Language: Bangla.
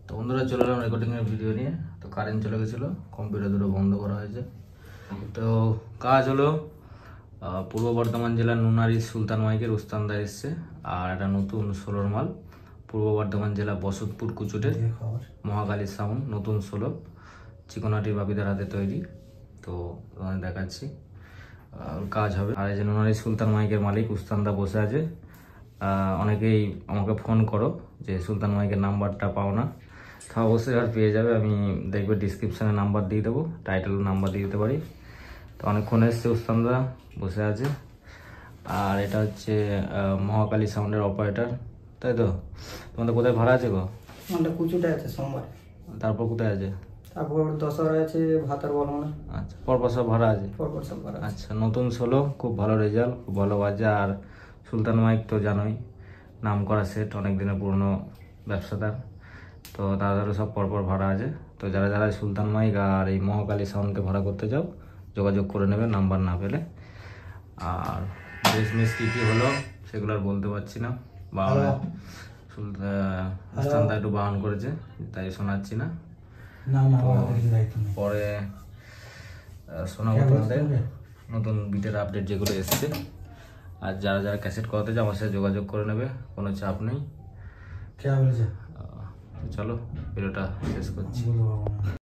তো বন্ধুরা চলে এলাম রেকর্ডিংয়ের ভিডিও নিয়ে। তো কারেন্ট চলে গেছিলো, কম্পিউটার দুটো বন্ধ করা হয়েছে। তো কাজ হলো পূর্ব বর্ধমান জেলার নুনারি সুলতান মাইকের উস্তানদা এসছে, আর একটা নতুন সোলোর মাল পূর্ব বর্ধমান জেলা বসতপুর কুচুটের মহাকালী সাউন্ড নতুন সোলো চিকনাটির বাপিদের হাতে তৈরি। তো তোমাদের দেখাচ্ছি কাজ হবে। আর এই যে নুনারি সুলতান মাইকের মালিক উস্তানদা বসে আছে। অনেকেই আমাকে ফোন করো যে সুলতান মাইকের নাম্বারটা পাও না, তা অবশ্যই আর পেয়ে যাবে। আমি দেখবে ডিসক্রিপশানে নাম্বার দিয়ে দেবো, টাইটেল নাম্বার দিয়ে দিতে পারি। তো অনেকক্ষণ এসছে উস্তানদা বসে আছে। আর এটা হচ্ছে মহাকালী সাউন্ডের অপারেটর, তাই তো? তোমাদের কোথায় ভাড়া আছে গো? আমাদের কুচুটে আছে সোমবার। তারপর কোথায় আছে? তারপর দশহরা আছে, ভাতার বলো না। আচ্ছা, পরপর সব ভাড়া আছে। পরপর সব ভাড়া আছে। আচ্ছা, নতুন সোলো, খুব ভালো রেজাল্ট, খুব ভালো বাজে। আর সুলতান মাইক তো জানোই, নাম করা সেট, অনেক দিনের পুরনো ব্যবসাদার। তো তাদেরও সব পরপর ভাড়া আছে। তো যারা যারা সুলতান মাইক আর এই মহাকালী সাউন্ডকে ভাড়া করতে চাও যোগাযোগ করে নেবে নাম্বার না পেলে। আর ড্রেস কী কী হলো সেগুলো আর বলতে পারছি না, বাংলা সুলতানদা একটু বাহন করেছে তাই শোনাচ্ছি না। পরে শোনাবো তোমাদের নতুন বিটের আপডেট যেগুলো এসছে। আর যারা যারা ক্যাসেট করাতে চাও আমার সাথে যোগাযোগ করে নেবে, কোনো চাপ নেই। চলো ভিডিওটা শেষ করছি।